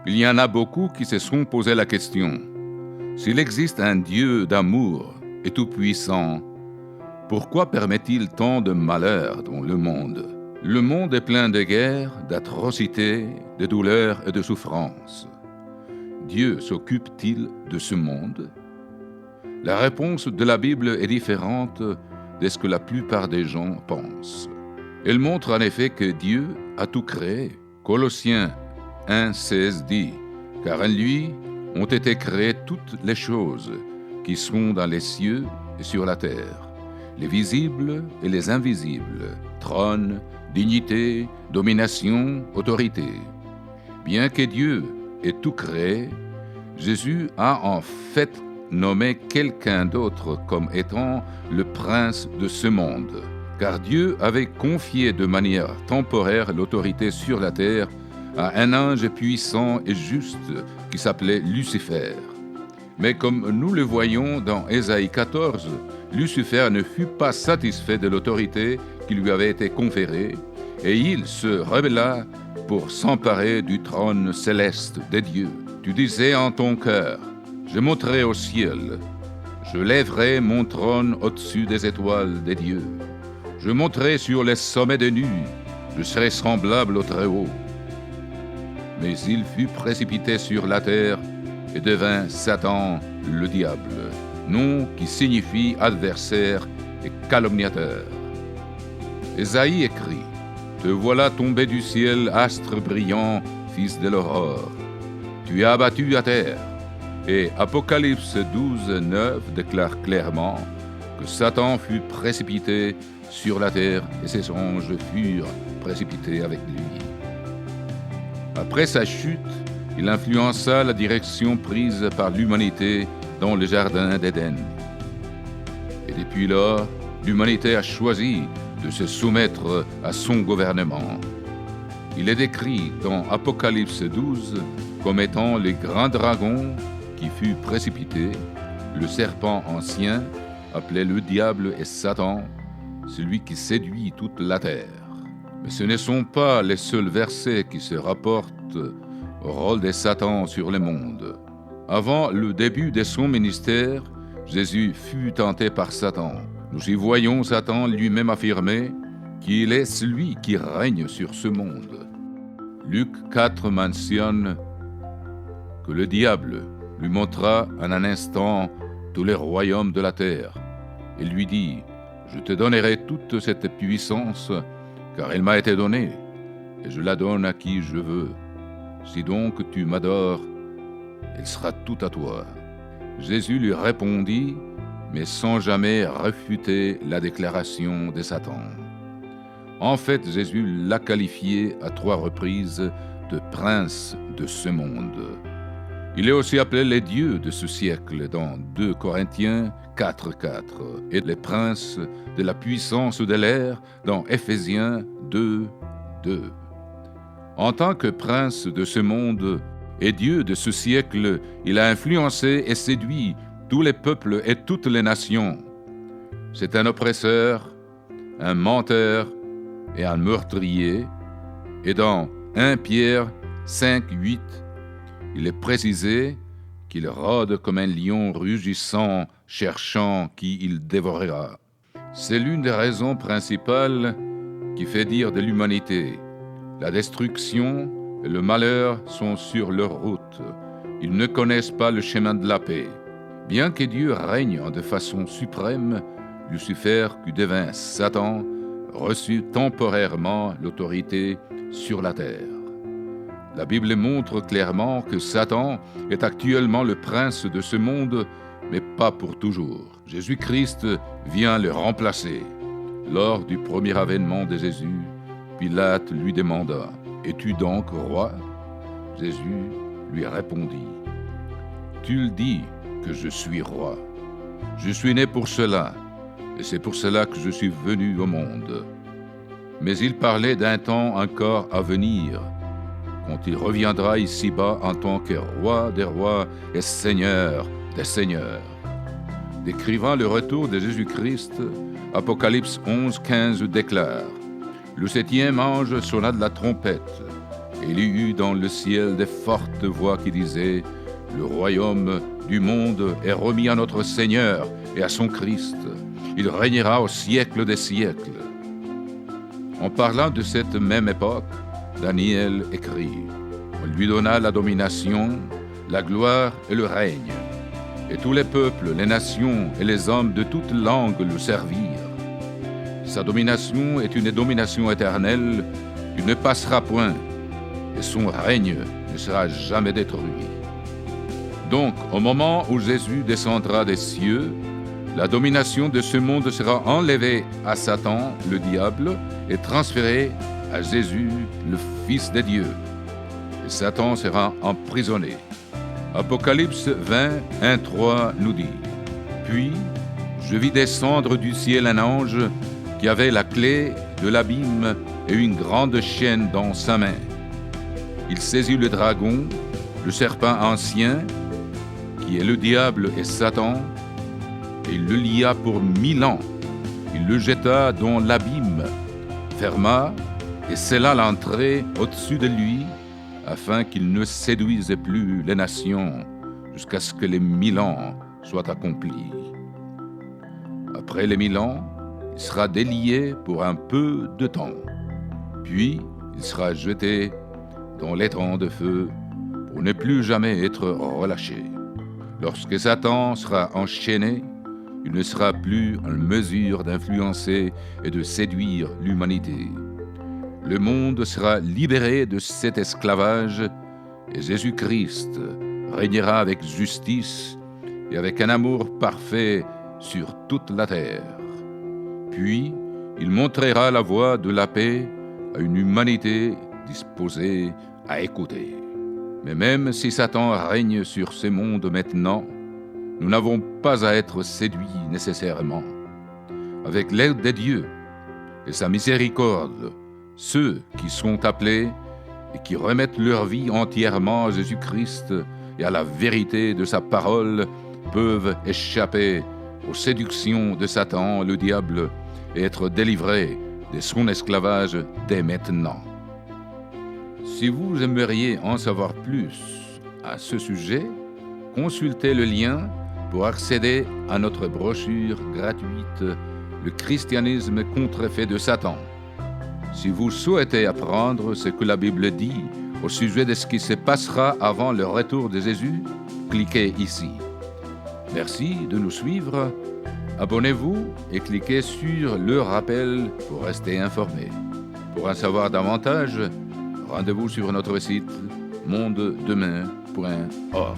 Il y en a beaucoup qui se sont posé la question. S'il existe un Dieu d'amour et tout-puissant, pourquoi permet-il tant de malheur dans le monde? Le monde est plein de guerres, d'atrocités, de douleurs et de souffrances. Dieu s'occupe-t-il de ce monde? La réponse de la Bible est différente de ce que la plupart des gens pensent. Elle montre en effet que Dieu a tout créé. Colossiens 1,16 dit « Car en lui ont été créées toutes les choses qui sont dans les cieux et sur la terre, les visibles et les invisibles, trône, dignité, domination, autorité. » Bien que Dieu ait tout créé, Jésus a en fait nommé quelqu'un d'autre comme étant le prince de ce monde, car Dieu avait confié de manière temporaire l'autorité sur la terre à un ange puissant et juste qui s'appelait Lucifer. Mais comme nous le voyons dans Ésaïe 14, Lucifer ne fut pas satisfait de l'autorité qui lui avait été conférée, et il se rebella pour s'emparer du trône céleste des dieux. Tu disais en ton cœur, je monterai au ciel, je lèverai mon trône au-dessus des étoiles des dieux. Je monterai sur les sommets des nues, je serai semblable au Très-Haut. Mais il fut précipité sur la terre et devint Satan le diable, nom qui signifie adversaire et calomniateur. Ésaïe écrit, « Te voilà tombé du ciel, astre brillant, fils de l'aurore. Tu es abattu à terre. » Et Apocalypse 12,9 déclare clairement que Satan fut précipité sur la terre et ses anges furent précipités avec lui. Après sa chute, il influença la direction prise par l'humanité dans le jardin d'Éden. Et depuis lors, l'humanité a choisi de se soumettre à son gouvernement. Il est décrit dans Apocalypse 12 comme étant le grand dragon qui fut précipité, le serpent ancien, appelé le diable et Satan, celui qui séduit toute la terre. Mais ce ne sont pas les seuls versets qui se rapportent au rôle de Satan sur le monde. Avant le début de son ministère, Jésus fut tenté par Satan. Nous y voyons Satan lui-même affirmer qu'il est celui qui règne sur ce monde. Luc 4 mentionne que le diable lui montra en un instant tous les royaumes de la terre et lui dit « Je te donnerai toute cette puissance, car elle m'a été donnée, et je la donne à qui je veux. Si donc tu m'adores, elle sera tout à toi. » Jésus lui répondit, mais sans jamais refuter la déclaration de Satan. En fait, Jésus l'a qualifié à 3 reprises de prince de ce monde. Il est aussi appelé les dieux de ce siècle dans 2 Corinthiens 4,4 et les princes de la puissance de l'air dans Éphésiens 2,2. En tant que prince de ce monde et Dieu de ce siècle, il a influencé et séduit tous les peuples et toutes les nations. C'est un oppresseur, un menteur et un meurtrier. Et dans 1 Pierre 5,8, il est précisé qu'il rôde comme un lion rugissant, cherchant qui il dévorera. C'est l'une des raisons principales qui fait dire de l'humanité: la destruction et le malheur sont sur leur route. Ils ne connaissent pas le chemin de la paix. Bien que Dieu règne de façon suprême, Lucifer, qui devint Satan, reçut temporairement l'autorité sur la terre. La Bible montre clairement que Satan est actuellement le prince de ce monde, mais pas pour toujours. Jésus-Christ vient le remplacer. Lors du premier avènement de Jésus, Pilate lui demanda « Es-tu donc roi ?» Jésus lui répondit « Tu le dis que je suis roi. Je suis né pour cela, et c'est pour cela que je suis venu au monde. » Mais il parlait d'un temps encore à venir, quand il reviendra ici-bas en tant que roi des rois et seigneur des seigneurs. Décrivant le retour de Jésus-Christ, Apocalypse 11,15 déclare « Le 7e ange sonna de la trompette, Et il y eut dans le ciel des fortes voix qui disaient: le royaume du monde est remis à notre Seigneur et à son Christ. Il régnera au siècle des siècles. En parlant de cette même époque, Daniel écrit: on lui donna la domination, la gloire et le règne. Et tous les peuples, les nations et les hommes de toutes langues le servirent. Sa domination est une domination éternelle, il ne passera point, et son règne ne sera jamais détruit. Donc, au moment où Jésus descendra des cieux, la domination de ce monde sera enlevée à Satan, le diable, et transférée à Jésus, le Fils de Dieu. Et Satan sera emprisonné. Apocalypse 20, 1, 3 nous dit: puis, je vis descendre du ciel un ange qui avait la clé de l'abîme et une grande chaîne dans sa main. Il saisit le dragon, le serpent ancien, qui est le diable et Satan, et il le lia pour 1000 ans. Il le jeta dans l'abîme, ferma et scella l'entrée au-dessus de lui, afin qu'il ne séduise plus les nations, jusqu'à ce que les 1000 ans soient accomplis. Après les 1000 ans, il sera délié pour un peu de temps, puis il sera jeté dans l'étang de feu pour ne plus jamais être relâché. Lorsque Satan sera enchaîné, il ne sera plus en mesure d'influencer et de séduire l'humanité. Le monde sera libéré de cet esclavage et Jésus-Christ régnera avec justice et avec un amour parfait sur toute la terre. Puis, il montrera la voie de la paix à une humanité disposée à écouter. Mais même si Satan règne sur ce monde maintenant, nous n'avons pas à être séduits nécessairement. Avec l'aide de Dieu et sa miséricorde, ceux qui sont appelés et qui remettent leur vie entièrement à Jésus-Christ et à la vérité de sa parole peuvent échapper aux séductions de Satan, le diable, et être délivrés de son esclavage dès maintenant. Si vous aimeriez en savoir plus à ce sujet, consultez le lien pour accéder à notre brochure gratuite « Le christianisme contrefait de Satan ». Si vous souhaitez apprendre ce que la Bible dit au sujet de ce qui se passera avant le retour de Jésus, cliquez ici. Merci de nous suivre. Abonnez-vous et cliquez sur le rappel pour rester informé. Pour en savoir davantage, rendez-vous sur notre site mondedemain.org.